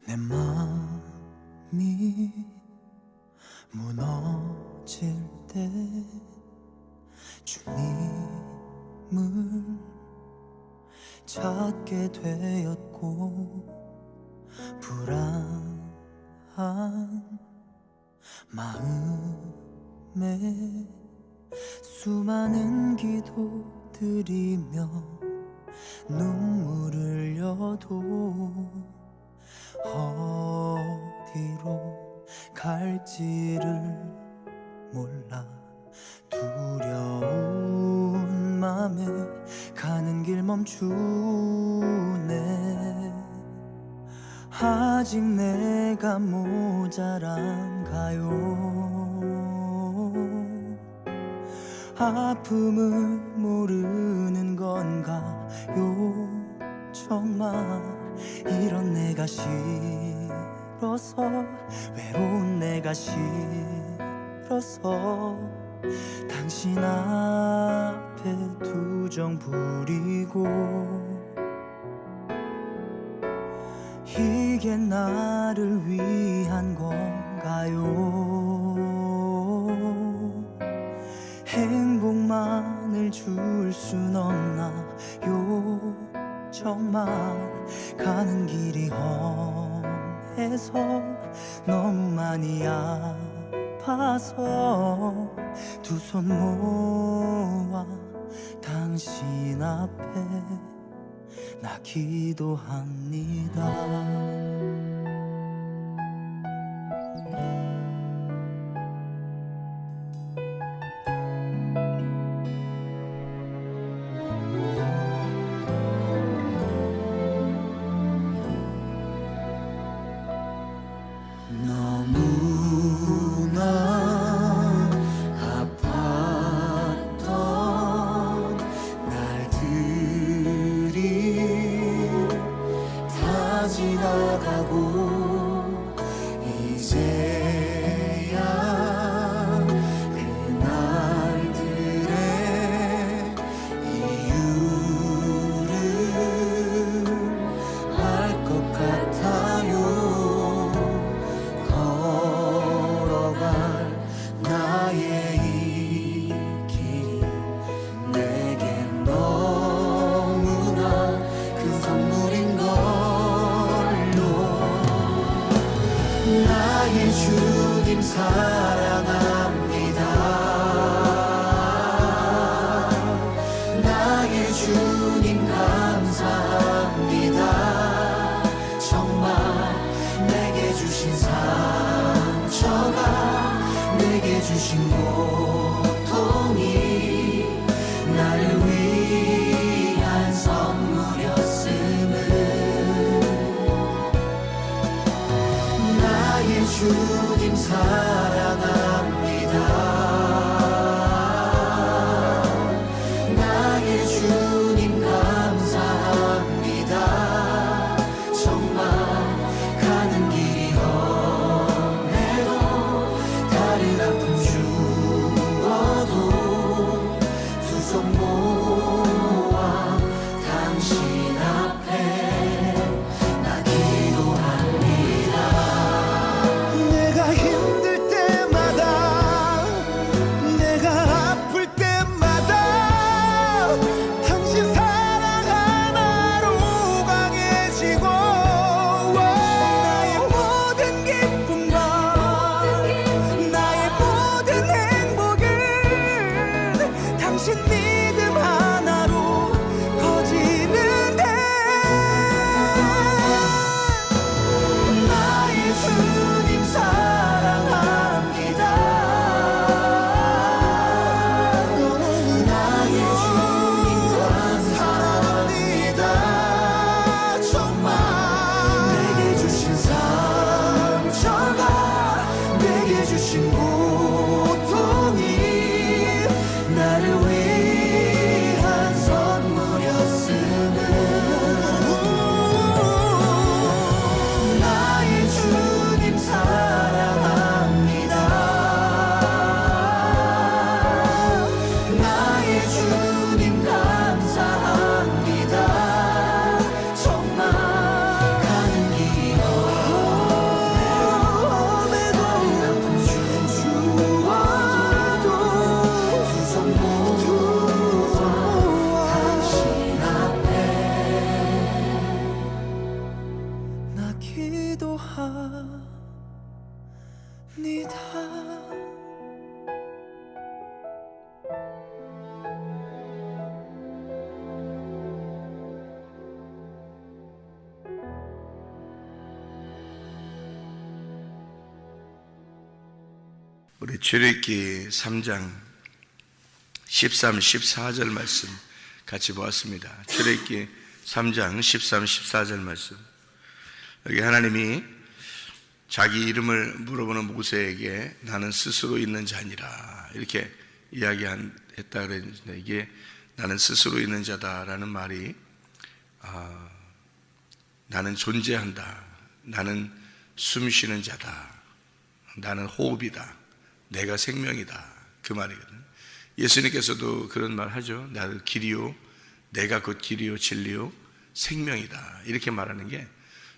내 맘이 무너질 때 주님을 찾게 되었고, 불안한 마음에 수많은 기도 드리며 눈물을 흘려도 어디로 갈지를 몰라 두려운 맘에 가는 길 멈추네. 아직 내가 모자란가요? 아픔을 모르는 건가요? 정말 이런 내가 싫어서, 외로운 내가 싫어서 당신 앞에 투정 부리고, 이게 나를 위한 건가요? 행복만을 줄 순 없나요? 정말 가는 길이 험해서 너무 많이 아파서 두 손 모아 당신 앞에 나 기도합니다. 너무나 아팠던 날들이 다 지나가고, 이제야 그날들의 이유를 알 것 같아요. 걸어갈 나의 이 길이 내겐 너무나 큰 선물인 걸로. 나의 주님 사랑합니다. 나의 주님 감사합니다. 정말 내게 주신 상처가, 내게 주신 고통이 나를 위한 선물이었음을. 나의 주님 사랑합니다. 우리 출애굽기 3장 13, 14절 말씀 같이 보았습니다. 출애굽기 3장 13, 14절 말씀. 여기 하나님이 자기 이름을 물어보는 모세에게 나는 스스로 있는 자니라 이렇게 이야기했다 그랬는데, 이게 나는 스스로 있는 자다라는 말이 나는 존재한다, 나는 숨쉬는 자다, 나는 호흡이다, 내가 생명이다, 그 말이거든. 예수님께서도 그런 말 하죠. 나는 길이요, 내가 곧 길이요 진리요 생명이다, 이렇게 말하는 게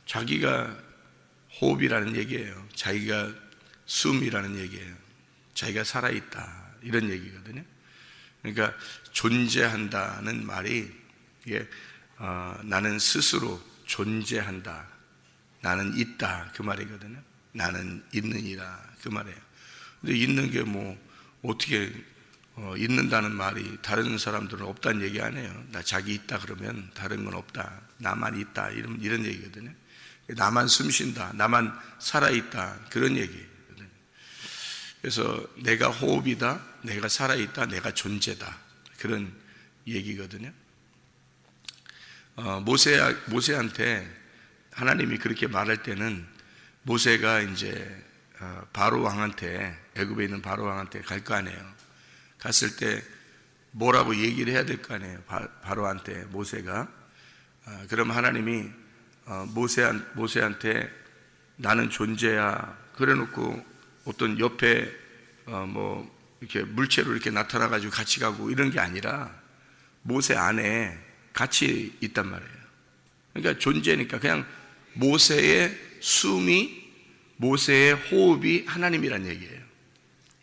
자기가 호흡이라는 얘기예요. 자기가 숨이라는 얘기예요. 자기가 살아있다, 이런 얘기거든요. 그러니까 존재한다는 말이 이게 나는 스스로 존재한다, 나는 있다, 그 말이거든요. 나는 있느니라, 그 말이에요. 근데 있는 게 뭐 어떻게 있는다는 말이 다른 사람들은 없다는 얘기 아니에요. 나 자기 있다 그러면 다른 건 없다, 나만 있다, 이런 얘기거든요. 나만 숨쉰다, 나만 살아있다, 그런 얘기거든요. 그래서 내가 호흡이다, 내가 살아있다, 내가 존재다, 그런 얘기거든요. 모세한테 하나님이 그렇게 말할 때는 모세가 이제 바로 왕한테, 애굽에 있는 바로 왕한테 갈 거 아니에요. 갔을 때 뭐라고 얘기를 해야 될 거 아니에요. 바로한테 모세가. 그럼 하나님이 모세한테 나는 존재야 그래 놓고 어떤 옆에 뭐 이렇게 물체로 이렇게 나타나 가지고 같이 가고 이런 게 아니라 모세 안에 같이 있단 말이에요. 그러니까 존재니까 그냥 모세의 숨이, 모세의 호흡이 하나님이란 얘기예요.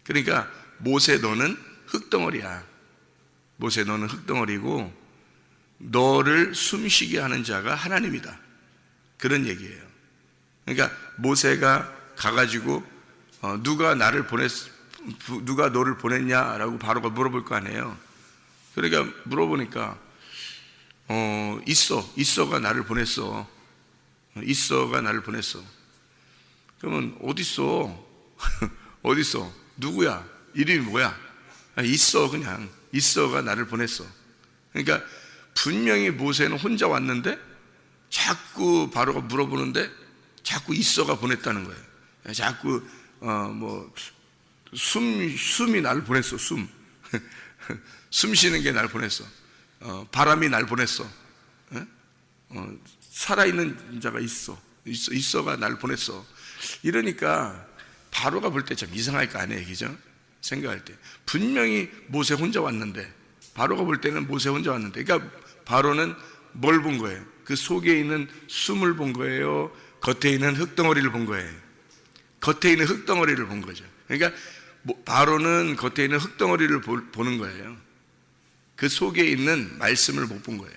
그러니까 모세 너는 흙덩어리야. 모세 너는 흙덩어리고 너를 숨쉬게 하는 자가 하나님이다, 그런 얘기예요. 그러니까 모세가 가가지고 누가 너를 보냈냐라고 바로가 물어볼 거 아니에요. 그러니까 물어보니까 있어가 나를 보냈어. 있어가 나를 보냈어. 그러면 어딨어? 어딨어? 누구야? 이름이 뭐야? 있어, 그냥 있어가 나를 보냈어. 그러니까 분명히 모세는 혼자 왔는데 자꾸 바로가 물어보는데 자꾸 있어가 보냈다는 거예요. 자꾸 숨이 나를 보냈어. 숨 쉬는 게 나를 보냈어. 바람이 날 보냈어. 살아있는 자가 있어가 나를 보냈어. 이러니까 바로가 볼 때 참 이상할 거 아니에요, 그죠? 생각할 때 분명히 모세 혼자 왔는데, 바로가 볼 때는 모세 혼자 왔는데, 그러니까 바로는 뭘 본 거예요? 그 속에 있는 숨을 본 거예요? 겉에 있는 흙덩어리를 본 거예요? 겉에 있는 흙덩어리를 본 거죠. 그러니까 바로는 겉에 있는 흙덩어리를 보는 거예요. 그 속에 있는 말씀을 못 본 거예요.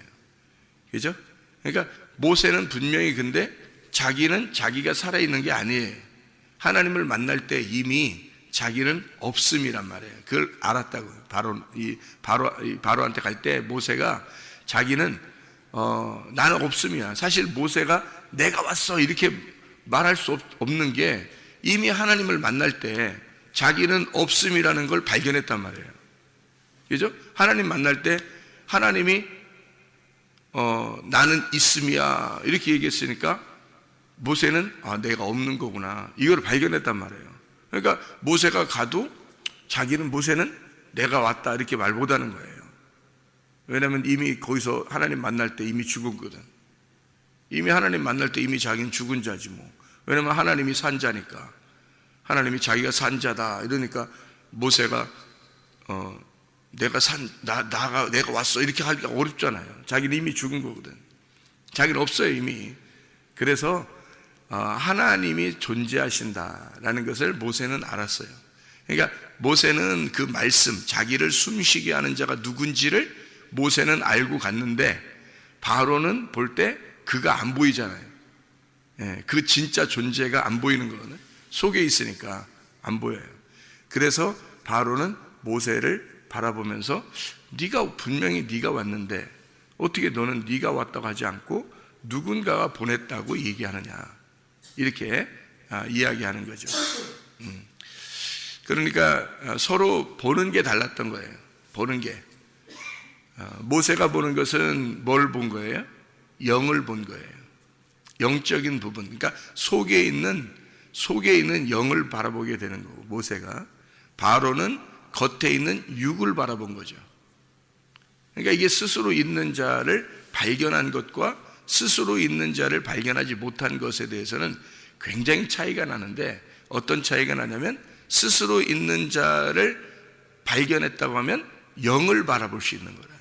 그죠? 그러니까 모세는 분명히, 근데 자기는 자기가 살아있는 게 아니에요. 하나님을 만날 때 이미 자기는 없음이란 말이에요. 그걸 알았다고요. 바로한테 갈 때 모세가 자기는 나는 없음이야. 사실 모세가 내가 왔어 이렇게 말할 수 없는 게 이미 하나님을 만날 때 자기는 없음이라는 걸 발견했단 말이에요. 그죠? 하나님 만날 때 하나님이 나는 있음이야 이렇게 얘기했으니까 모세는 내가 없는 거구나, 이걸 발견했단 말이에요. 그러니까 모세가 가도 모세는 내가 왔다 이렇게 말 못하는 거예요. 왜냐하면 이미 거기서 하나님 만날 때 이미 죽었거든. 이미 하나님 만날 때 이미 자기는 죽은 자지 뭐. 왜냐하면 하나님이 산 자니까. 하나님이 자기가 산 자다 이러니까 모세가 내가 왔어 이렇게 하기가 어렵잖아요. 자기는 이미 죽은 거거든. 자기는 없어요 이미. 그래서 하나님이 존재하신다라는 것을 모세는 알았어요. 그러니까 모세는 그 말씀, 자기를 숨쉬게 하는 자가 누군지를 모세는 알고 갔는데 바로는 볼 때 그가 안 보이잖아요. 그 진짜 존재가 안 보이는 거는 속에 있으니까 안 보여요. 그래서 바로는 모세를 바라보면서 분명히 네가 왔는데 어떻게 너는 네가 왔다고 하지 않고 누군가가 보냈다고 얘기하느냐, 이렇게 이야기하는 거죠. 그러니까 서로 보는 게 달랐던 거예요. 보는 게 모세가 보는 것은 뭘 본 거예요? 영을 본 거예요. 영적인 부분, 그러니까 속에 있는 영을 바라보게 되는 거고, 모세가, 바로는 겉에 있는 육을 바라본 거죠. 그러니까 이게 스스로 있는 자를 발견한 것과 스스로 있는 자를 발견하지 못한 것에 대해서는 굉장히 차이가 나는데, 어떤 차이가 나냐면 스스로 있는 자를 발견했다고 하면 영을 바라볼 수 있는 거예요.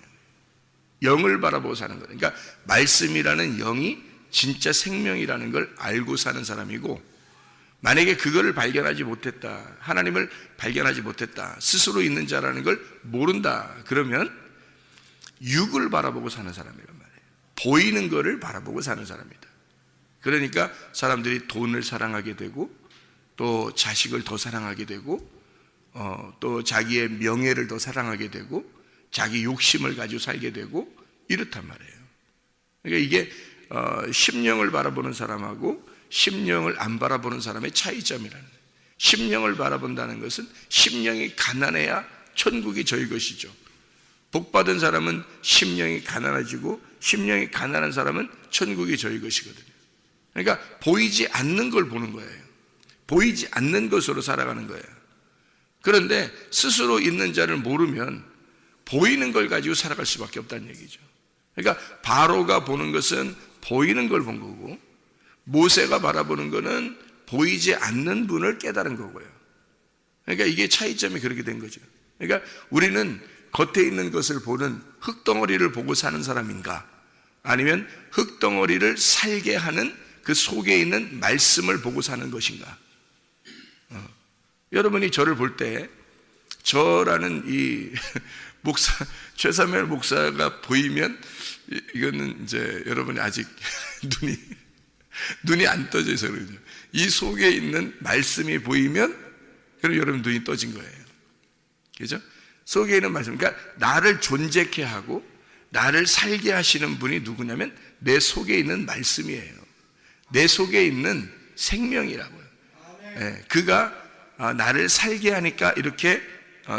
영을 바라보고 사는 거예요. 그러니까 말씀이라는 영이 진짜 생명이라는 걸 알고 사는 사람이고, 만약에 그거를 발견하지 못했다, 하나님을 발견하지 못했다, 스스로 있는 자라는 걸 모른다, 그러면 육을 바라보고 사는 사람이란 말이에요. 보이는 거를 바라보고 사는 사람이다. 그러니까 사람들이 돈을 사랑하게 되고, 또 자식을 더 사랑하게 되고, 또 자기의 명예를 더 사랑하게 되고, 자기 욕심을 가지고 살게 되고, 이렇단 말이에요. 그러니까 이게 심령을 바라보는 사람하고 심령을 안 바라보는 사람의 차이점이라는 거예요. 심령을 바라본다는 것은 심령이 가난해야 천국이 저희 것이죠. 복받은 사람은 심령이 가난해지고, 심령이 가난한 사람은 천국이 저희 것이거든요. 그러니까 보이지 않는 걸 보는 거예요. 보이지 않는 것으로 살아가는 거예요. 그런데 스스로 있는 자를 모르면 보이는 걸 가지고 살아갈 수밖에 없다는 얘기죠. 그러니까 바로가 보는 것은 보이는 걸 본 거고, 모세가 바라보는 것은 보이지 않는 분을 깨달은 거고요. 그러니까 이게 차이점이 그렇게 된 거죠. 그러니까 우리는 겉에 있는 것을 보는 흙덩어리를 보고 사는 사람인가, 아니면 흙덩어리를 살게 하는 그 속에 있는 말씀을 보고 사는 것인가. 여러분이 저를 볼 때 저라는 이 목사, 최사무엘 목사가 보이면, 이거는 이제 여러분이 아직 눈이 안 떠져 있어서 그러죠. 이 속에 있는 말씀이 보이면 그럼 여러분 눈이 떠진 거예요. 그죠? 속에 있는 말씀, 그러니까 나를 존재케 하고 나를 살게 하시는 분이 누구냐면 내 속에 있는 말씀이에요. 내 속에 있는 생명이라고요. 네, 그가 나를 살게 하니까 이렇게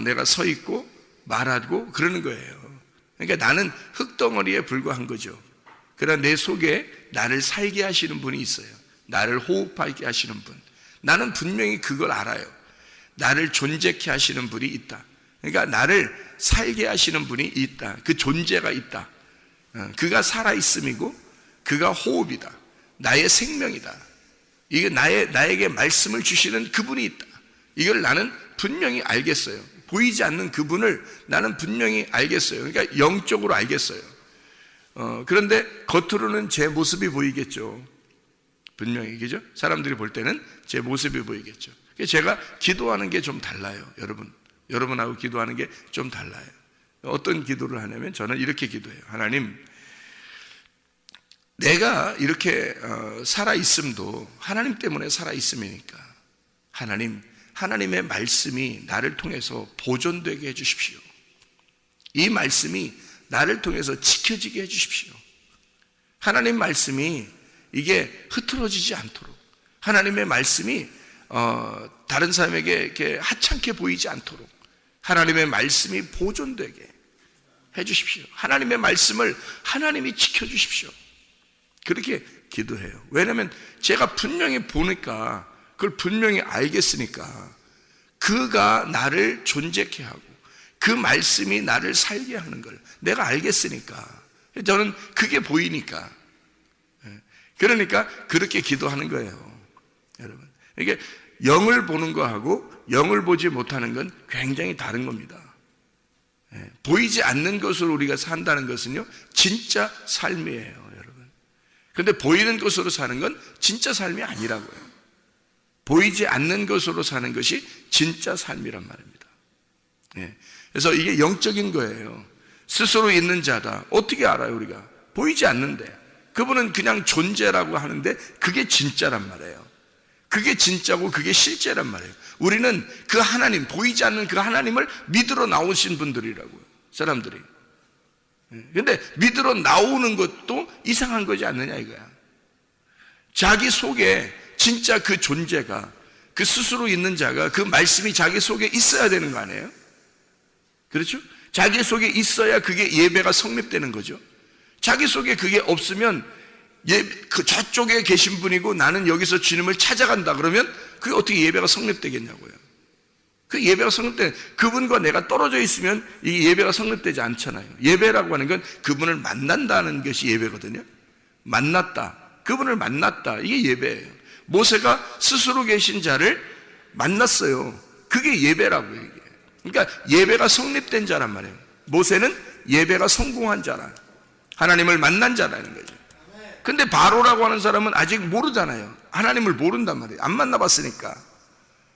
내가 서 있고 말하고 그러는 거예요. 그러니까 나는 흙덩어리에 불과한 거죠. 그러나 내 속에 나를 살게 하시는 분이 있어요. 나를 호흡하게 하시는 분. 나는 분명히 그걸 알아요. 나를 존재케 하시는 분이 있다. 그러니까 나를 살게 하시는 분이 있다. 그 존재가 있다. 그가 살아있음이고 그가 호흡이다. 나의 생명이다. 이게 나에게 말씀을 주시는 그분이 있다. 이걸 나는 분명히 알겠어요. 보이지 않는 그분을 나는 분명히 알겠어요. 그러니까 영적으로 알겠어요. 그런데 겉으로는 제 모습이 보이겠죠. 분명히, 그죠? 사람들이 볼 때는 제 모습이 보이겠죠. 제가 기도하는 게 좀 달라요. 여러분하고 기도하는 게 좀 달라요. 어떤 기도를 하냐면 저는 이렇게 기도해요. 하나님, 내가 이렇게 살아있음도 하나님 때문에 살아있음이니까 하나님의 말씀이 나를 통해서 보존되게 해주십시오. 이 말씀이 나를 통해서 지켜지게 해주십시오. 하나님 말씀이 이게 흐트러지지 않도록, 하나님의 말씀이 다른 사람에게 이렇게 하찮게 보이지 않도록 하나님의 말씀이 보존되게 해주십시오. 하나님의 말씀을 하나님이 지켜주십시오. 그렇게 기도해요. 왜냐하면 제가 분명히 보니까, 그걸 분명히 알겠으니까, 그가 나를 존재케 하고 그 말씀이 나를 살게 하는 걸 내가 알겠으니까, 저는 그게 보이니까, 그러니까 그렇게 기도하는 거예요. 여러분, 이게 영을 보는 거하고 영을 보지 못하는 건 굉장히 다른 겁니다. 보이지 않는 것으로 우리가 산다는 것은요, 진짜 삶이에요, 여러분. 그런데 보이는 것으로 사는 건 진짜 삶이 아니라고요. 보이지 않는 것으로 사는 것이 진짜 삶이란 말입니다. 그래서 이게 영적인 거예요. 스스로 있는 자다. 어떻게 알아요, 우리가? 보이지 않는데. 그분은 그냥 존재라고 하는데 그게 진짜란 말이에요. 그게 진짜고 그게 실제란 말이에요. 우리는 그 하나님, 보이지 않는 그 하나님을 믿으러 나오신 분들이라고요, 사람들이. 근데 믿으러 나오는 것도 이상한 거지 않느냐 이거야. 자기 속에 진짜 그 존재가, 그 스스로 있는 자가, 그 말씀이 자기 속에 있어야 되는 거 아니에요? 그렇죠? 자기 속에 있어야 그게 예배가 성립되는 거죠. 자기 속에 그게 없으면 그 저쪽에 계신 분이고 나는 여기서 주님을 찾아간다 그러면 그게 어떻게 예배가 성립되겠냐고요. 그 예배가 성립돼, 그분과 내가 떨어져 있으면 이 예배가 성립되지 않잖아요. 예배라고 하는 건 그분을 만난다는 것이 예배거든요. 만났다, 그분을 만났다, 이게 예배예요. 모세가 스스로 계신 자를 만났어요. 그게 예배라고요, 이게. 그러니까 예배가 성립된 자란 말이에요. 모세는 예배가 성공한 자라, 하나님을 만난 자라는 거죠. 근데 바로라고 하는 사람은 아직 모르잖아요. 하나님을 모른단 말이에요. 안 만나봤으니까.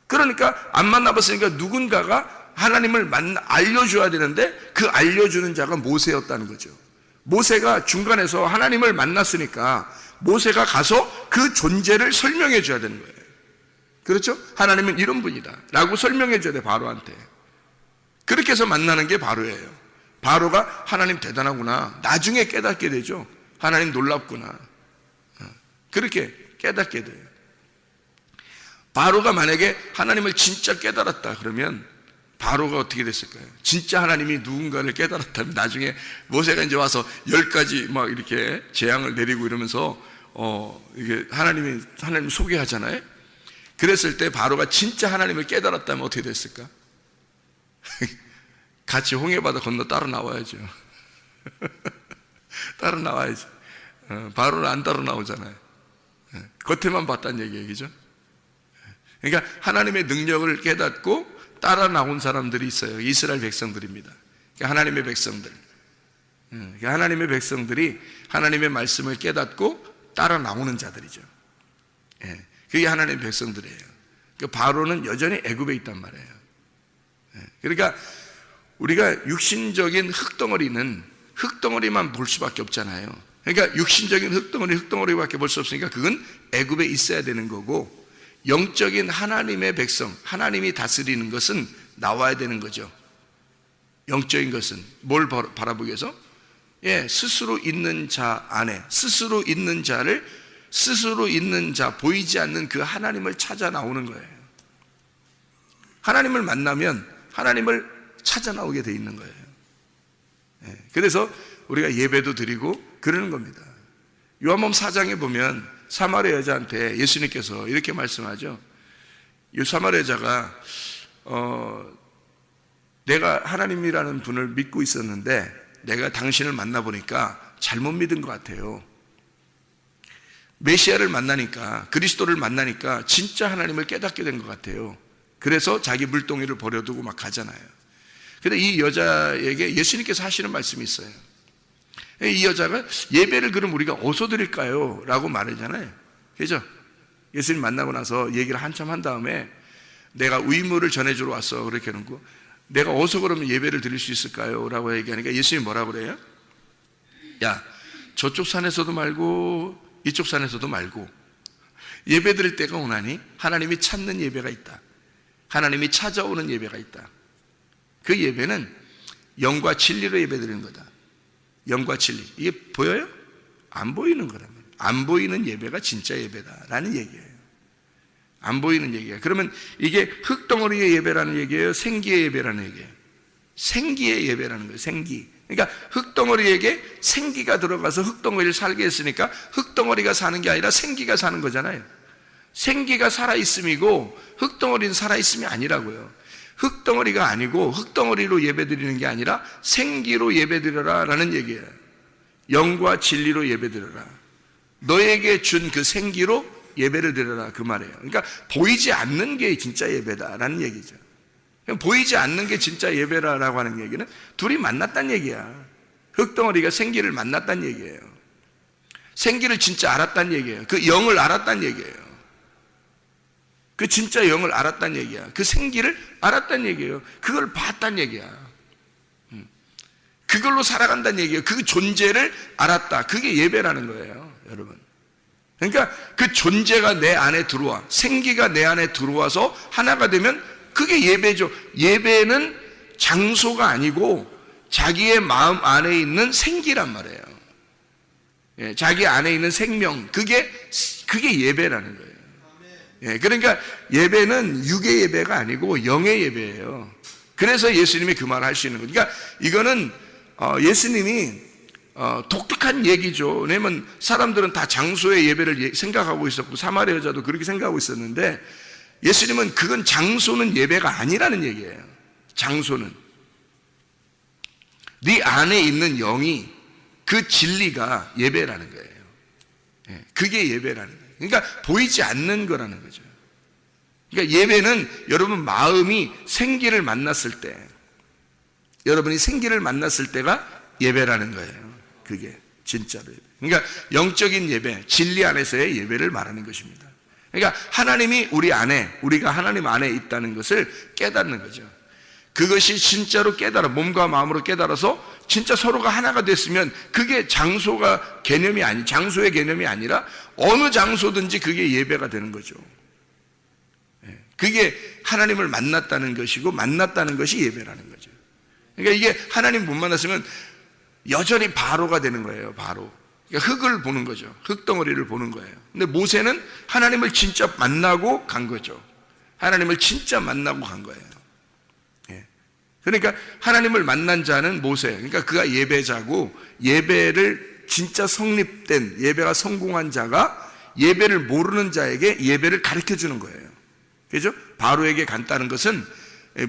그러니까 안 만나봤으니까 누군가가 하나님을 알려줘야 되는데 그 알려주는 자가 모세였다는 거죠. 모세가 중간에서 하나님을 만났으니까 모세가 가서 그 존재를 설명해 줘야 되는 거예요. 그렇죠? 하나님은 이런 분이다 라고 설명해 줘야 돼, 바로한테. 그렇게 해서 만나는 게 바로예요. 바로가 하나님 대단하구나, 나중에 깨닫게 되죠. 하나님 놀랍구나, 그렇게 깨닫게 돼요. 바로가 만약에 하나님을 진짜 깨달았다 그러면 바로가 어떻게 됐을까요? 진짜 하나님이 누군가를 깨달았다면 나중에 모세가 이제 와서 10가지 막 이렇게 재앙을 내리고 이러면서 이게 하나님 소개하잖아요. 그랬을 때 바로가 진짜 하나님을 깨달았다면 어떻게 됐을까? 같이 홍해바다 건너 따라 나와야죠. 따라 나와야지. 바로는 안 따라 나오잖아요. 겉에만 봤다는 얘기예요, 그죠? 그러니까 하나님의 능력을 깨닫고 따라 나온 사람들이 있어요. 이스라엘 백성들입니다. 그러니까 하나님의 백성들. 그러니까 하나님의 백성들이 하나님의 말씀을 깨닫고 따라 나오는 자들이죠. 그게 하나님의 백성들이에요. 그러니까 바로는 여전히 애굽에 있단 말이에요. 그러니까 우리가 육신적인 흙덩어리는 흙덩어리만 볼 수밖에 없잖아요. 그러니까 육신적인 흙덩어리밖에 볼 수 없으니까 그건 애굽에 있어야 되는 거고, 영적인 하나님의 백성, 하나님이 다스리는 것은 나와야 되는 거죠. 영적인 것은 뭘 바라보기 위해서? 스스로 있는 자 안에, 스스로 있는 자, 보이지 않는 그 하나님을 찾아 나오는 거예요. 하나님을 만나면 하나님을 찾아 나오게 돼 있는 거예요. 그래서 우리가 예배도 드리고 그러는 겁니다. 요한복음 4장에 보면 사마리아 여자한테 예수님께서 이렇게 말씀하죠. 이 사마리아 여자가 내가 하나님이라는 분을 믿고 있었는데 내가 당신을 만나보니까 잘못 믿은 것 같아요. 메시아를 만나니까, 그리스도를 만나니까 진짜 하나님을 깨닫게 된 것 같아요. 그래서 자기 물동이를 버려두고 막 가잖아요. 근데 이 여자에게 예수님께서 하시는 말씀이 있어요. 이 여자가 예배를 그럼 우리가 어디서 드릴까요? 라고 말하잖아요. 그죠? 예수님 만나고 나서 얘기를 한참 한 다음에 내가 의무를 전해주러 왔어, 그렇게 하는 거. 내가 어디서 그러면 예배를 드릴 수 있을까요? 라고 얘기하니까 예수님이 뭐라고 그래요? 야, 저쪽 산에서도 말고 이쪽 산에서도 말고 예배 드릴 때가 오나니 하나님이 찾는 예배가 있다. 하나님이 찾아오는 예배가 있다. 그 예배는 영과 진리로 예배 드리는 거다. 영과 진리. 이게 보여요? 안 보이는 거란 말이에요. 안 보이는 예배가 진짜 예배다라는 얘기예요. 안 보이는 얘기예요. 그러면 이게 흙덩어리의 예배라는 얘기예요? 생기의 예배라는 얘기예요? 생기의 예배라는 거예요. 생기. 그러니까 흙덩어리에게 생기가 들어가서 흙덩어리를 살게 했으니까 흙덩어리가 사는 게 아니라 생기가 사는 거잖아요. 생기가 살아있음이고 흙덩어리는 살아있음이 아니라고요. 흙덩어리가 아니고 흙덩어리로 예배드리는 게 아니라 생기로 예배드려라 라는 얘기예요. 영과 진리로 예배드려라. 너에게 준 그 생기로 예배를 드려라, 그 말이에요. 그러니까 보이지 않는 게 진짜 예배다라는 얘기죠. 보이지 않는 게 진짜 예배라고 하는 얘기는 둘이 만났다는 얘기야. 흙덩어리가 생기를 만났다는 얘기예요. 생기를 진짜 알았다는 얘기예요. 그 영을 알았다는 얘기예요. 그 진짜 영을 알았다는 얘기야. 그 생기를 알았다는 얘기예요. 그걸 봤다는 얘기야. 그걸로 살아간다는 얘기예요. 그 존재를 알았다. 그게 예배라는 거예요, 여러분. 그러니까 그 존재가 내 안에 들어와, 생기가 내 안에 들어와서 하나가 되면 그게 예배죠. 예배는 장소가 아니고 자기의 마음 안에 있는 생기란 말이에요. 예, 자기 안에 있는 생명, 그게 예배라는 거예요. 예, 그러니까 예배는 육의 예배가 아니고 영의 예배예요. 그래서 예수님이 그 말을 하시는 거예요. 그러니까 이거는 예수님이 독특한 얘기죠. 왜냐면 사람들은 다 장소의 예배를 생각하고 있었고 사마리아 여자도 그렇게 생각하고 있었는데 예수님은 그건 장소는 예배가 아니라는 얘기예요. 장소는 네 안에 있는 영이 그 진리가 예배라는 거예요. 예, 그게 예배라는 거예요. 그러니까 보이지 않는 거라는 거죠. 그러니까 예배는 여러분 마음이 생기를 만났을 때, 여러분이 생기를 만났을 때가 예배라는 거예요. 그게 진짜로 예배. 그러니까 영적인 예배, 진리 안에서의 예배를 말하는 것입니다. 그러니까 하나님이 우리 안에, 우리가 하나님 안에 있다는 것을 깨닫는 거죠. 그것이 진짜로 깨달아, 몸과 마음으로 깨달아서 진짜 서로가 하나가 됐으면 그게 장소가 개념이 장소의 개념이 아니라 어느 장소든지 그게 예배가 되는 거죠. 그게 하나님을 만났다는 것이고 만났다는 것이 예배라는 거죠. 그러니까 이게 하나님 못 만났으면 여전히 바로가 되는 거예요. 바로. 그러니까 흙을 보는 거죠. 흙덩어리를 보는 거예요. 근데 모세는 하나님을 진짜 만나고 간 거죠. 하나님을 진짜 만나고 간 거예요. 그러니까 하나님을 만난 자는 모세, 그러니까 그가 예배자고, 예배를 진짜 성립된, 예배가 성공한 자가 예배를 모르는 자에게 예배를 가르쳐 주는 거예요. 그죠? 바로에게 간다는 것은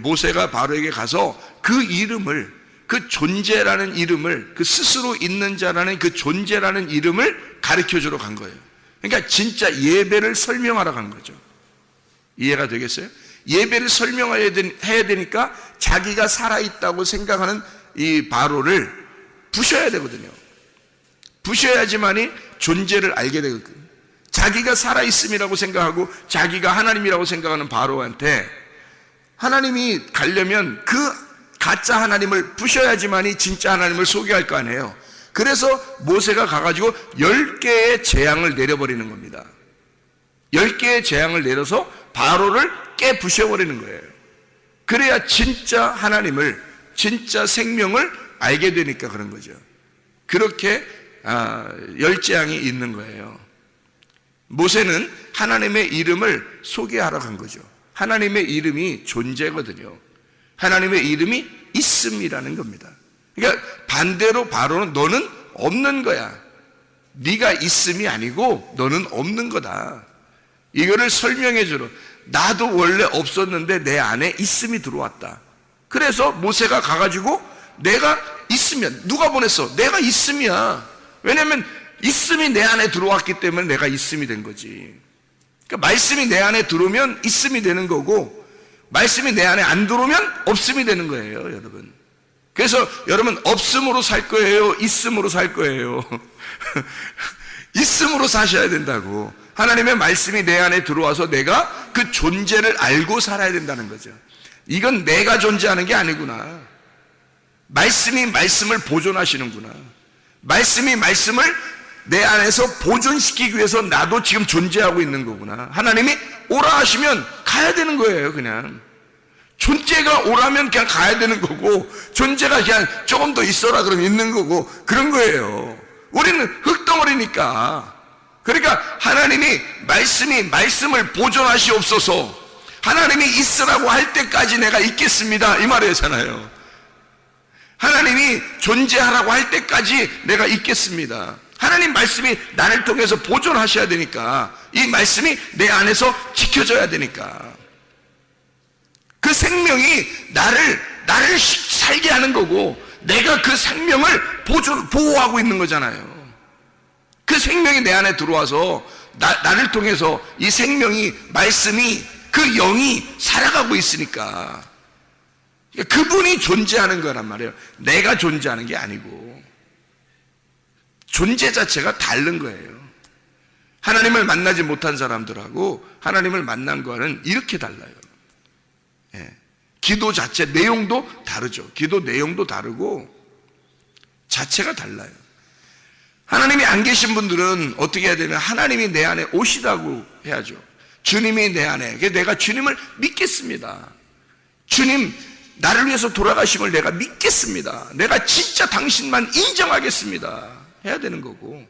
모세가 바로에게 가서 그 이름을, 그 존재라는 이름을, 그 스스로 있는 자라는 그 존재라는 이름을 가르쳐 주러 간 거예요. 그러니까 진짜 예배를 설명하러 간 거죠. 이해가 되겠어요? 예배를 설명해야 되니까 자기가 살아있다고 생각하는 이 바로를 부셔야 되거든요. 부셔야지만이 존재를 알게 되거든요. 자기가 살아있음이라고 생각하고 자기가 하나님이라고 생각하는 바로한테 하나님이 가려면 그 가짜 하나님을 부셔야지만이 진짜 하나님을 소개할 거 아니에요. 그래서 모세가 가가지고 10개의 재앙을 내려버리는 겁니다. 10개의 재앙을 내려서 바로를 깨부셔버리는 거예요. 그래야 진짜 하나님을, 진짜 생명을 알게 되니까 그런 거죠. 그렇게 10재앙이 있는 거예요. 모세는 하나님의 이름을 소개하러 간 거죠. 하나님의 이름이 존재거든요. 하나님의 이름이 있음이라는 겁니다. 그러니까 반대로 바로는 너는 없는 거야. 네가 있음이 아니고 너는 없는 거다. 이거를 설명해 주러, 나도 원래 없었는데 내 안에 있음이 들어왔다. 그래서 모세가 가가지고 내가 있으면, 누가 보냈어? 내가 있음이야. 왜냐면 있음이 내 안에 들어왔기 때문에 내가 있음이 된 거지. 그러니까 말씀이 내 안에 들어오면 있음이 되는 거고, 말씀이 내 안에 안 들어오면 없음이 되는 거예요, 여러분. 그래서 여러분 없음으로 살 거예요? 있음으로 살 거예요? 있음으로 사셔야 된다고. 하나님의 말씀이 내 안에 들어와서 내가 그 존재를 알고 살아야 된다는 거죠. 이건 내가 존재하는 게 아니구나. 말씀이 말씀을 보존하시는구나. 말씀이 말씀을 내 안에서 보존시키기 위해서 나도 지금 존재하고 있는 거구나. 하나님이 오라 하시면 가야 되는 거예요. 그냥 존재가 오라면 그냥 가야 되는 거고, 존재가 그냥 조금 더 있어라 그러면 있는 거고, 그런 거예요. 우리는 흙덩어리니까. 그러니까 하나님이 말씀을 보존하시옵소서, 하나님이 있으라고 할 때까지 내가 있겠습니다, 이 말이잖아요. 하나님이 존재하라고 할 때까지 내가 있겠습니다. 하나님 말씀이 나를 통해서 보존하셔야 되니까, 이 말씀이 내 안에서 지켜져야 되니까, 그 생명이 나를 살게 하는 거고, 내가 그 생명을 보호하고 있는 거잖아요. 그 생명이 내 안에 들어와서 나를 통해서 이 생명이, 말씀이, 그 영이 살아가고 있으니까 그분이 존재하는 거란 말이에요. 내가 존재하는 게 아니고. 존재 자체가 다른 거예요. 하나님을 만나지 못한 사람들하고 하나님을 만난 거는 이렇게 달라요. 예. 기도 자체 내용도 다르죠. 기도 내용도 다르고, 자체가 달라요. 하나님이 안 계신 분들은 어떻게 해야 되면 하나님이 내 안에 오시다고 해야죠. 주님이 내 안에, 내가 주님을 믿겠습니다. 주님 나를 위해서 돌아가심을 내가 믿겠습니다. 내가 진짜 당신만 인정하겠습니다 해야 되는 거고,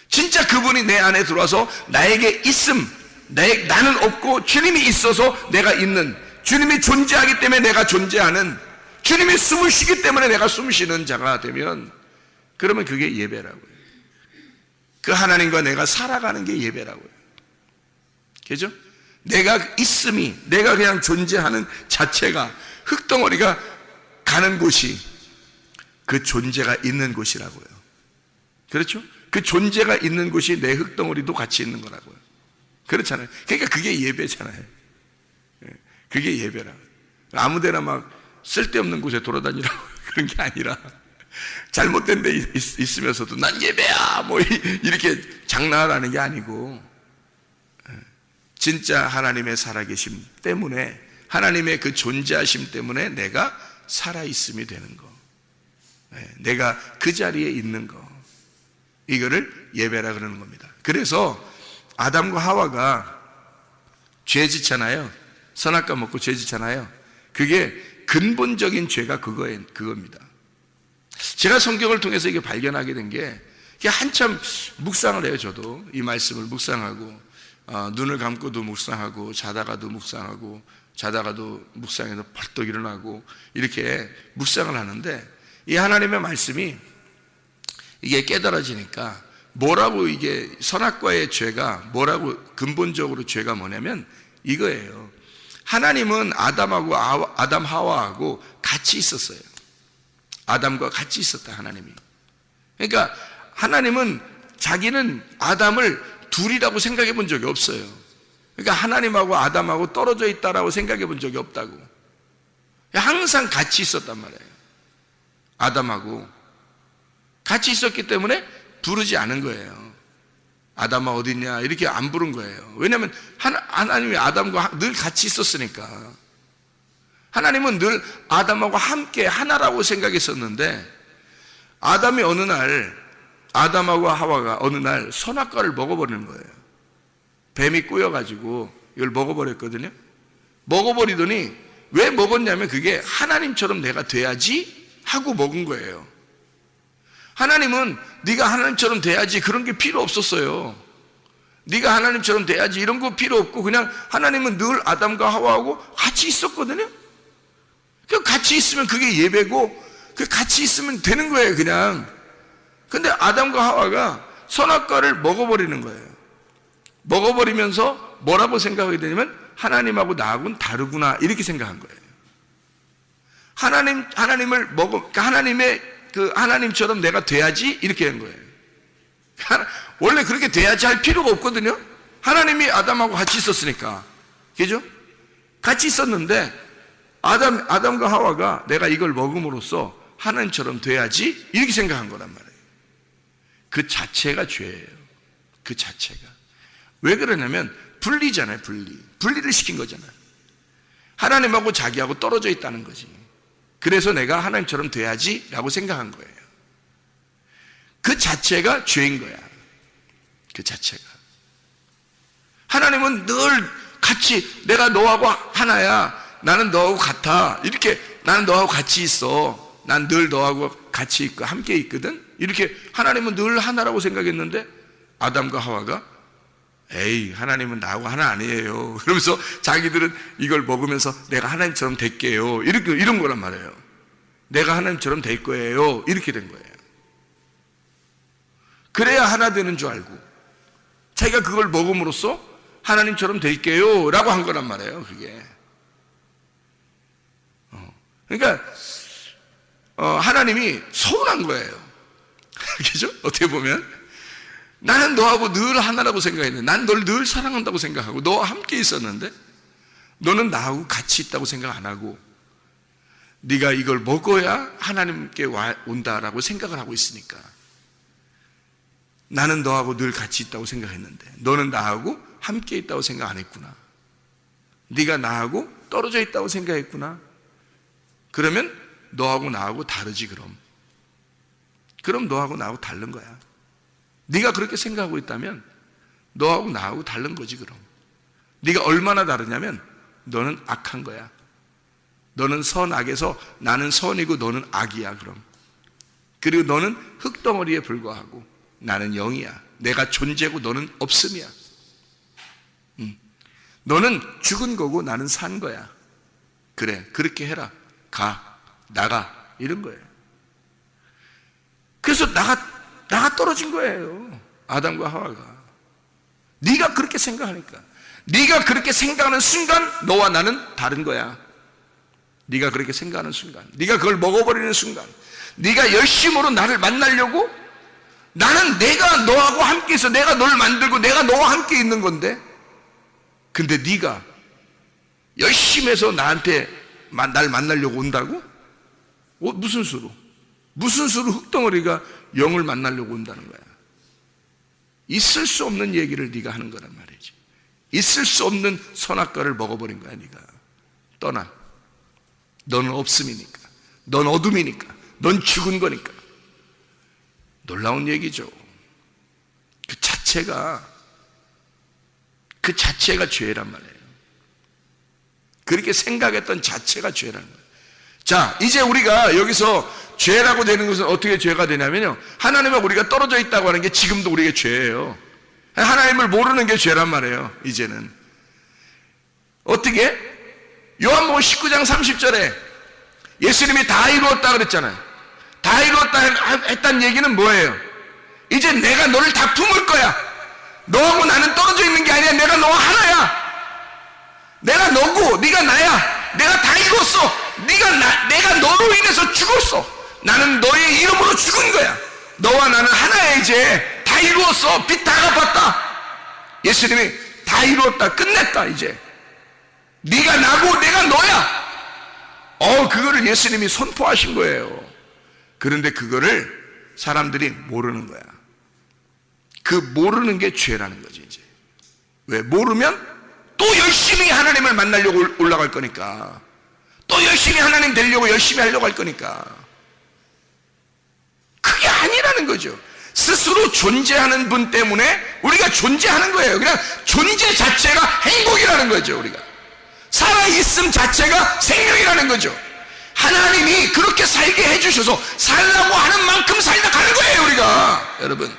진짜 그분이 내 안에 들어와서 나에게 있음, 나는 없고 주님이 있어서 내가 있는, 주님이 존재하기 때문에 내가 존재하는, 주님이 숨을 쉬기 때문에 내가 숨 쉬는 자가 되면, 그러면 그게 예배라고요. 그 하나님과 내가 살아가는 게 예배라고요. 그죠? 내가 있음이, 내가 그냥 존재하는 자체가, 흙덩어리가 가는 곳이 그 존재가 있는 곳이라고요. 그렇죠? 그 존재가 있는 곳이 내 흙덩어리도 같이 있는 거라고요. 그렇잖아요. 그러니까 그게 예배잖아요. 그게 예배라. 아무데나 막 쓸데없는 곳에 돌아다니라고 그런 게 아니라, 잘못된 데 있으면서도 난 예배야 뭐 이렇게 장난하는 게 아니고, 진짜 하나님의 살아계심 때문에, 하나님의 그 존재하심 때문에 내가 살아있음이 되는 거, 내가 그 자리에 있는 거, 이거를 예배라 그러는 겁니다. 그래서 아담과 하와가 죄 짓잖아요. 선악과 먹고 죄 짓잖아요. 그게 근본적인 죄가 그겁니다. 제가 성경을 통해서 이게 발견하게 된 게, 한참 묵상을 해요. 저도 이 말씀을 묵상하고, 눈을 감고도 묵상하고, 자다가도 묵상하고, 자다가도 묵상해서 벌떡 일어나고, 이렇게 묵상을 하는데, 이 하나님의 말씀이 이게 깨달아지니까, 뭐라고, 이게 선악과의 죄가 뭐라고, 근본적으로 죄가 뭐냐면 이거예요. 하나님은 아담 하와하고 같이 있었어요. 아담과 같이 있었다, 하나님이. 그러니까 하나님은 자기는 아담을 둘이라고 생각해 본 적이 없어요. 그러니까 하나님하고 아담하고 떨어져 있다라고 생각해 본 적이 없다고. 항상 같이 있었단 말이에요. 아담하고 같이 있었기 때문에 부르지 않은 거예요. 아담아 어디 있냐 이렇게 안 부른 거예요. 왜냐하면 하나님이 아담과 늘 같이 있었으니까. 하나님은 늘 아담하고 함께 하나라고 생각했었는데, 아담이 어느 날, 아담하고 하와가 어느 날 선악과를 먹어버리는 거예요. 뱀이 꼬여가지고 이걸 먹어버렸거든요. 먹어버리더니, 왜 먹었냐면 그게 하나님처럼 내가 돼야지 하고 먹은 거예요. 하나님은 네가 하나님처럼 돼야지 그런 게 필요 없었어요. 네가 하나님처럼 돼야지 이런 거 필요 없고, 그냥 하나님은 늘 아담과 하와하고 같이 있었거든요. 그 같이 있으면 그게 예배고, 그 같이 있으면 되는 거예요, 그냥. 근데 아담과 하와가 선악과를 먹어버리는 거예요. 먹어버리면서 뭐라고 생각하게 되냐면, 하나님하고 나하고는 다르구나 이렇게 생각한 거예요. 하나님을 그러니까 하나님처럼 내가 돼야지 이렇게 한 거예요. 원래 그렇게 돼야지 할 필요가 없거든요. 하나님이 아담하고 같이 있었으니까. 그죠? 같이 있었는데, 아담과 하와가 내가 이걸 먹음으로써 하나님처럼 돼야지 이렇게 생각한 거란 말이에요. 그 자체가 죄예요. 그 자체가. 왜 그러냐면 분리잖아요. 분리를 시킨 거잖아요. 하나님하고 자기하고 떨어져 있다는 거지. 그래서 내가 하나님처럼 돼야지 라고 생각한 거예요. 그 자체가 죄인 거야. 그 자체가. 하나님은 늘 같이, 내가 너하고 하나야, 나는 너하고 같아, 이렇게 나는 너하고 같이 있어, 난 늘 너하고 같이 있고 함께 있거든, 이렇게 하나님은 늘 하나라고 생각했는데, 아담과 하와가 에이 하나님은 나하고 하나 아니에요 그러면서 자기들은 이걸 먹으면서 내가 하나님처럼 될게요 이런 거란 말이에요. 내가 하나님처럼 될 거예요 이렇게 된 거예요. 그래야 하나 되는 줄 알고 자기가 그걸 먹음으로써 하나님처럼 될게요 라고 한 거란 말이에요. 그게 그러니까 하나님이 서운한 거예요. 그죠? 어떻게 보면 나는 너하고 늘 하나라고 생각했는데, 난 널 늘 사랑한다고 생각하고 너와 함께 있었는데, 너는 나하고 같이 있다고 생각 안 하고 네가 이걸 먹어야 하나님께 온다라고 생각을 하고 있으니까, 나는 너하고 늘 같이 있다고 생각했는데 너는 나하고 함께 있다고 생각 안 했구나. 네가 나하고 떨어져 있다고 생각했구나. 그러면 너하고 나하고 다르지 그럼. 그럼 너하고 나하고 다른 거야. 네가 그렇게 생각하고 있다면 너하고 나하고 다른 거지. 그럼 네가 얼마나 다르냐면 너는 악한 거야. 너는 선악에서 나는 선이고 너는 악이야. 그럼 그리고 너는 흙덩어리에 불과하고 나는 영이야. 내가 존재고 너는 없음이야. 너는 죽은 거고 나는 산 거야. 그래, 그렇게 해라. 가, 나가, 이런 거예요. 그래서 나가 떨어진 거예요. 아담과 하와가. 네가 그렇게 생각하니까. 네가 그렇게 생각하는 순간 너와 나는 다른 거야. 네가 그렇게 생각하는 순간, 네가 그걸 먹어버리는 순간, 네가 열심으로 나를 만나려고, 나는 내가 너하고 함께 있어. 내가 널 만들고 내가 너와 함께 있는 건데, 근데 네가 열심히 해서 나한테 날 만나려고 온다고? 무슨 수로? 무슨 수로 흙덩어리가 영을 만나려고 온다는 거야? 있을 수 없는 얘기를 네가 하는 거란 말이지. 있을 수 없는 선악과를 먹어버린 거야. 네가 떠나. 너는 없음이니까, 넌 어둠이니까, 넌 죽은 거니까. 놀라운 얘기죠. 그 자체가 죄란 말이에요. 그렇게 생각했던 자체가 죄라는 거예요. 자, 이제 우리가 여기서 죄라고 되는 것은 어떻게 죄가 되냐면요, 하나님과 우리가 떨어져 있다고 하는 게 지금도 우리에게 죄예요. 하나님을 모르는 게 죄란 말이에요. 이제는 어떻게? 요한복음 19장 30절에 예수님이 다 이루었다 그랬잖아요. 다 이루었다 했다는 얘기는 뭐예요? 이제 내가 너를 다 품을 거야. 너하고 나는 떨어져 있는 게 아니야. 내가 너와 하나야. 내가 너고 네가 나야. 내가 다 이뤘어. 내가 너로 인해서 죽었어. 나는 너의 이름으로 죽은 거야. 너와 나는 하나야. 이제 다 이루었어. 빚 다 갚았다. 예수님이 다 이루었다. 끝냈다. 이제 네가 나고 내가 너야. 그거를 예수님이 선포하신 거예요. 그런데 그거를 사람들이 모르는 거야. 그 모르는 게 죄라는 거지. 이제 왜? 모르면 또 열심히 하나님을 만나려고 올라갈 거니까, 또 열심히 하나님 되려고 열심히 하려고 할 거니까. 그게 아니라는 거죠. 스스로 존재하는 분 때문에 우리가 존재하는 거예요. 그냥 존재 자체가 행복이라는 거죠. 우리가 살아있음 자체가 생명이라는 거죠. 하나님이 그렇게 살게 해주셔서 살라고 하는 만큼 살다 가는 거예요. 우리가, 여러분,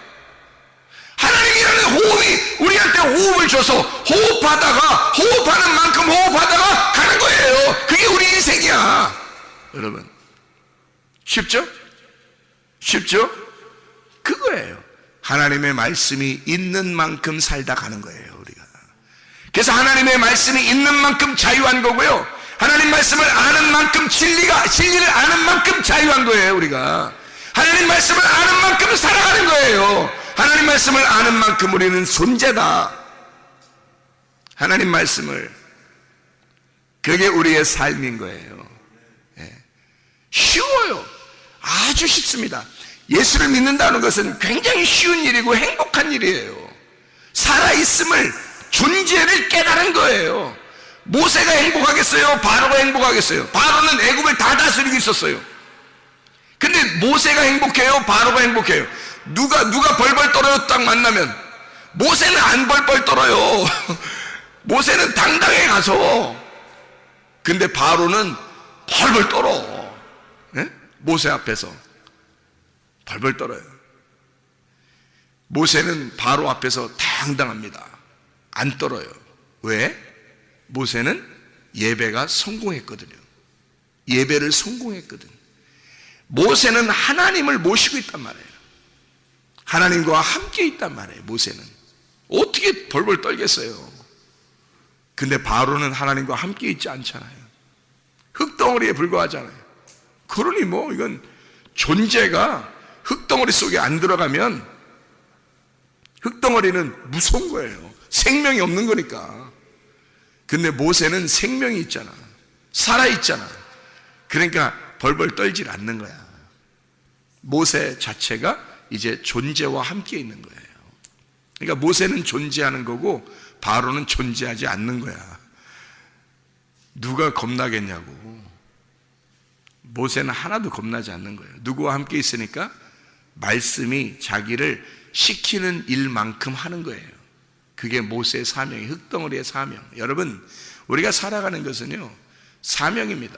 하나님이라는 호흡이 우리한테 호흡을 줘서 호흡하는 만큼 호흡하다가 가는 거예요. 그게 우리 인생이야. 여러분, 쉽죠? 쉽죠? 그거예요. 하나님의 말씀이 있는 만큼 살다 가는 거예요. 우리가. 그래서 하나님의 말씀이 있는 만큼 자유한 거고요, 하나님 말씀을 아는 만큼 진리를 아는 만큼 자유한 거예요. 우리가 하나님 말씀을 아는 만큼 살아가는 거예요. 하나님 말씀을 아는 만큼 우리는 존재다. 하나님 말씀을, 그게 우리의 삶인 거예요. 쉬워요. 아주 쉽습니다. 예수를 믿는다는 것은 굉장히 쉬운 일이고 행복한 일이에요. 살아있음을, 존재를 깨달은 거예요. 모세가 행복하겠어요? 바로가 행복하겠어요? 바로는 애굽을 다 다스리고 있었어요. 근데 모세가 행복해요? 바로가 행복해요? 누가 벌벌 떨어요? 딱 만나면 모세는 안 벌벌 떨어요. 모세는 당당해 가서. 근데 바로는 벌벌 떨어. 네? 모세 앞에서 벌벌 떨어요. 모세는 바로 앞에서 당당합니다. 안 떨어요. 왜? 모세는 예배가 성공했거든요. 예배를 성공했거든. 모세는 하나님을 모시고 있단 말이에요. 하나님과 함께 있단 말이에요. 모세는 어떻게 벌벌 떨겠어요? 근데 바로는 하나님과 함께 있지 않잖아요. 흙덩어리에 불과하잖아요. 그러니 뭐 이건 존재가 흙덩어리 속에 안 들어가면 흙덩어리는 무서운 거예요. 생명이 없는 거니까. 근데 모세는 생명이 있잖아. 살아있잖아. 그러니까 벌벌 떨질 않는 거야. 모세 자체가 이제 존재와 함께 있는 거예요. 그러니까 모세는 존재하는 거고 바로는 존재하지 않는 거야. 누가 겁나겠냐고. 모세는 하나도 겁나지 않는 거예요. 누구와 함께 있으니까? 말씀이 자기를 시키는 일만큼 하는 거예요. 그게 모세의 사명이, 흙덩어리의 사명. 여러분, 우리가 살아가는 것은요, 사명입니다.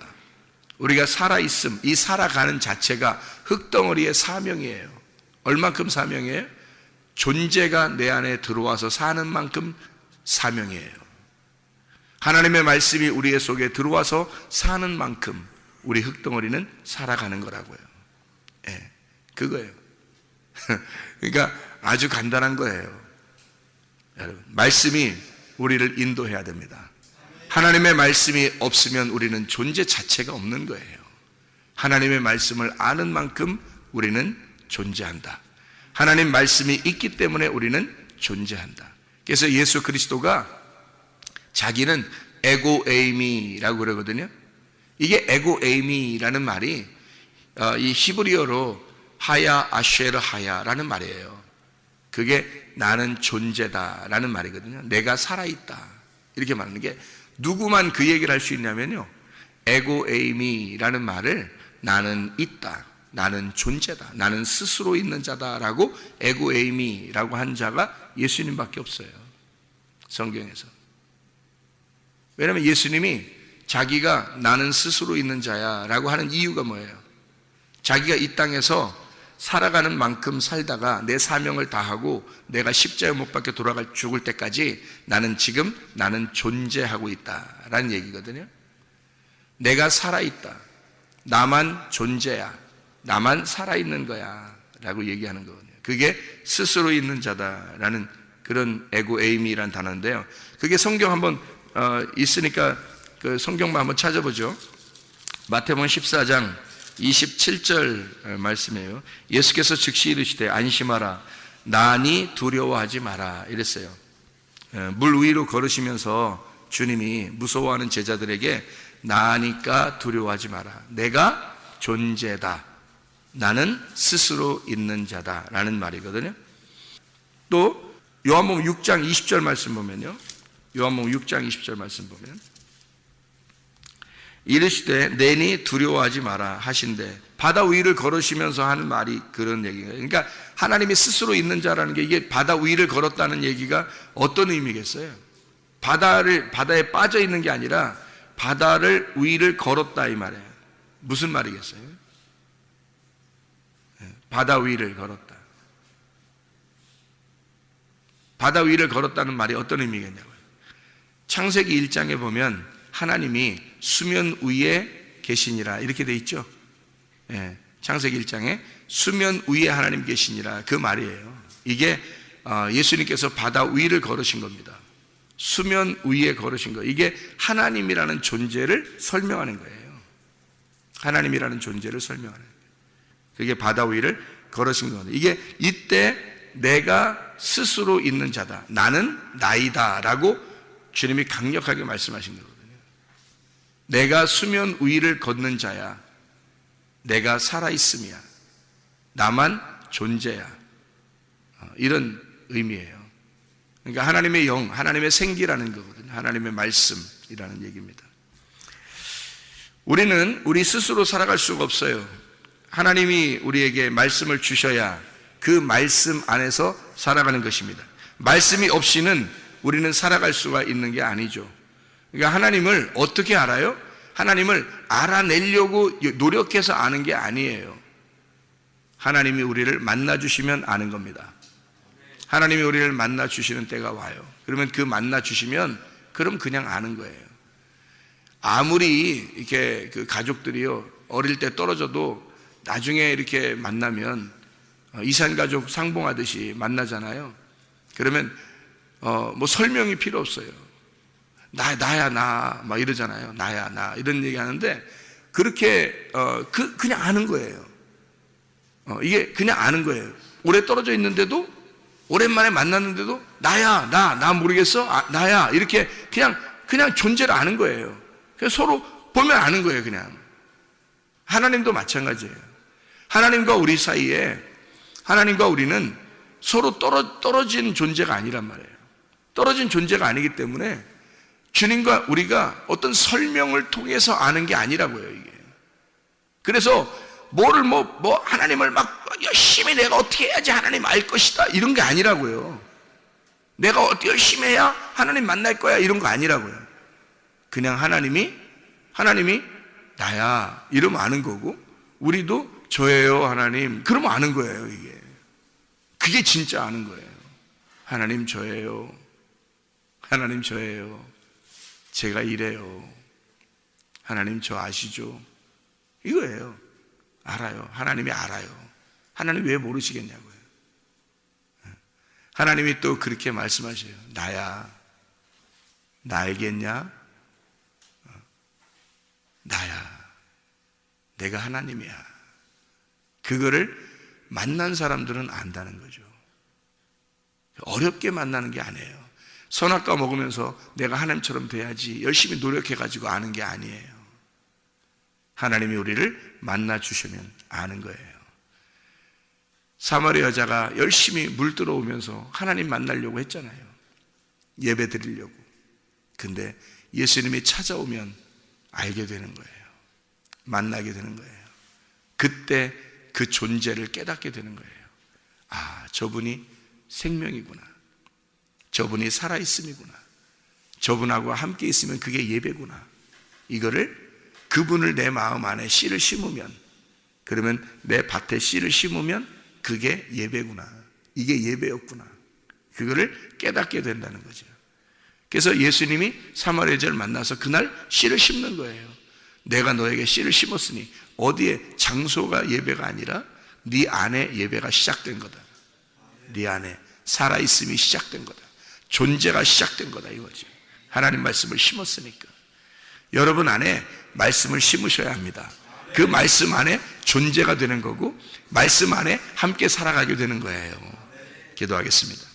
우리가 살아있음, 이 살아가는 자체가 흙덩어리의 사명이에요. 얼만큼 사명이에요? 존재가 내 안에 들어와서 사는 만큼 사명이에요. 하나님의 말씀이 우리 속에 들어와서 사는 만큼 우리 흙덩어리는 살아가는 거라고요. 예, 그거예요. 그러니까 아주 간단한 거예요. 여러분, 말씀이 우리를 인도해야 됩니다. 하나님의 말씀이 없으면 우리는 존재 자체가 없는 거예요. 하나님의 말씀을 아는 만큼 우리는 존재한다. 하나님 말씀이 있기 때문에 우리는 존재한다. 그래서 예수 그리스도가 자기는 에고 에이미라고 그러거든요. 이게 에고 에이미라는 말이 이 히브리어로 하야 아쉐르 하야라는 말이에요. 그게 나는 존재다라는 말이거든요. 내가 살아있다 이렇게 말하는 게, 누구만 그 얘기를 할 수 있냐면요, 에고 에이미라는 말을 나는 있다, 나는 존재다, 나는 스스로 있는 자다라고 에고 에이미라고 한 자가 예수님밖에 없어요, 성경에서. 왜냐하면 예수님이 자기가 나는 스스로 있는 자야 라고 하는 이유가 뭐예요? 자기가 이 땅에서 살아가는 만큼 살다가 내 사명을 다하고 내가 십자가에 못 박혀 죽을 때까지 나는 존재하고 있다라는 얘기거든요. 내가 살아있다, 나만 존재야, 나만 살아있는 거야 라고 얘기하는 거거든요. 그게 스스로 있는 자다라는 그런 에고 에이미라는 단어인데요, 그게 성경 한번 있으니까 그 성경만 한번 찾아보죠. 마태복음 14장 27절 말씀이에요. 예수께서 즉시 이르시되 안심하라, 나니 두려워하지 마라 이랬어요. 물 위로 걸으시면서 주님이 무서워하는 제자들에게 나니까 두려워하지 마라, 내가 존재다, 나는 스스로 있는 자다 라는 말이거든요. 또 요한복음 6장 20절 말씀 보면요, 요한복음 6장 20절 말씀 보면 이르시되 내니 두려워하지 마라 하신대, 바다 위를 걸으시면서 하는 말이 그런 얘기예요. 그러니까 하나님이 스스로 있는 자라는 게, 이게 바다 위를 걸었다는 얘기가 어떤 의미겠어요? 바다에 빠져 있는 게 아니라 바다를 위를 걸었다 이 말이에요. 무슨 말이겠어요? 바다 위를 걸었다. 바다 위를 걸었다는 말이 어떤 의미겠냐고요. 창세기 1장에 보면 하나님이 수면 위에 계시니라 이렇게 돼 있죠. 창세기 1장에 수면 위에 하나님 계시니라, 그 말이에요. 이게 예수님께서 바다 위를 걸으신 겁니다. 수면 위에 걸으신 거, 이게 하나님이라는 존재를 설명하는 거예요. 하나님이라는 존재를 설명하는 거예요. 그게 바다 위를 걸으신 겁니다. 이게 이때 내가 스스로 있는 자다, 나는 나이다 라고 주님이 강력하게 말씀하신 거거든요. 내가 수면 위를 걷는 자야, 내가 살아있음이야, 나만 존재야, 이런 의미예요. 그러니까 하나님의 영, 하나님의 생기라는 거거든요. 하나님의 말씀이라는 얘기입니다. 우리는 우리 스스로 살아갈 수가 없어요. 하나님이 우리에게 말씀을 주셔야 그 말씀 안에서 살아가는 것입니다. 말씀이 없이는 우리는 살아갈 수가 있는 게 아니죠. 그러니까 하나님을 어떻게 알아요? 하나님을 알아내려고 노력해서 아는 게 아니에요. 하나님이 우리를 만나주시면 아는 겁니다. 하나님이 우리를 만나주시는 때가 와요. 그러면 그 만나주시면 그럼 그냥 아는 거예요. 아무리 이렇게 그 가족들이요, 어릴 때 떨어져도 나중에 이렇게 만나면 이산가족 상봉하듯이 만나잖아요. 그러면 뭐 설명이 필요 없어요. 나야 나 막 이러잖아요. 나야 나 이런 얘기 하는데, 그렇게 그냥 아는 거예요. 이게 그냥 아는 거예요. 오래 떨어져 있는데도, 오랜만에 만났는데도 나야 나 모르겠어, 나야, 이렇게 그냥 존재를 아는 거예요. 그래서 서로 보면 아는 거예요. 그냥 하나님도 마찬가지예요. 하나님과 우리 사이에, 하나님과 우리는 서로 떨어진 존재가 아니란 말이에요. 떨어진 존재가 아니기 때문에 주님과 우리가 어떤 설명을 통해서 아는 게 아니라고요, 이게. 그래서 뭐를 하나님을 막 열심히 내가 어떻게 해야지 하나님 알 것이다 이런 게 아니라고요. 내가 어떻게 열심히 해야 하나님 만날 거야 이런 거 아니라고요. 그냥 하나님이 나야 이러면 아는 거고, 우리도 저예요 하나님 그러면 아는 거예요. 이게 그게 진짜 아는 거예요. 하나님 저예요, 하나님 저예요, 제가 이래요, 하나님 저 아시죠, 이거예요. 알아요. 하나님이 알아요. 하나님 왜 모르시겠냐고요. 하나님이 또 그렇게 말씀하셔요. 나야, 나 알겠냐? 나야, 내가 하나님이야. 그거를 만난 사람들은 안다는 거죠. 어렵게 만나는 게 아니에요. 선악과 먹으면서 내가 하나님처럼 돼야지 열심히 노력해가지고 아는 게 아니에요. 하나님이 우리를 만나 주시면 아는 거예요. 사마리아 여자가 열심히 물 들어오면서 하나님 만나려고 했잖아요. 예배 드리려고. 근데 예수님이 찾아오면 알게 되는 거예요. 만나게 되는 거예요. 그때 그 존재를 깨닫게 되는 거예요. 아, 저분이 생명이구나. 저분이 살아있음이구나. 저분하고 함께 있으면 그게 예배구나. 이거를, 그분을 내 마음 안에 씨를 심으면, 그러면 내 밭에 씨를 심으면 그게 예배구나. 이게 예배였구나. 그거를 깨닫게 된다는 거죠. 그래서 예수님이 사마리아 여자를 만나서 그날 씨를 심는 거예요. 내가 너에게 씨를 심었으니, 어디에, 장소가 예배가 아니라 네 안에 예배가 시작된 거다. 네 안에 살아있음이 시작된 거다. 존재가 시작된 거다 이거지. 하나님 말씀을 심었으니까. 여러분 안에 말씀을 심으셔야 합니다. 그 말씀 안에 존재가 되는 거고, 말씀 안에 함께 살아가게 되는 거예요. 기도하겠습니다.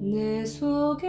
내 속에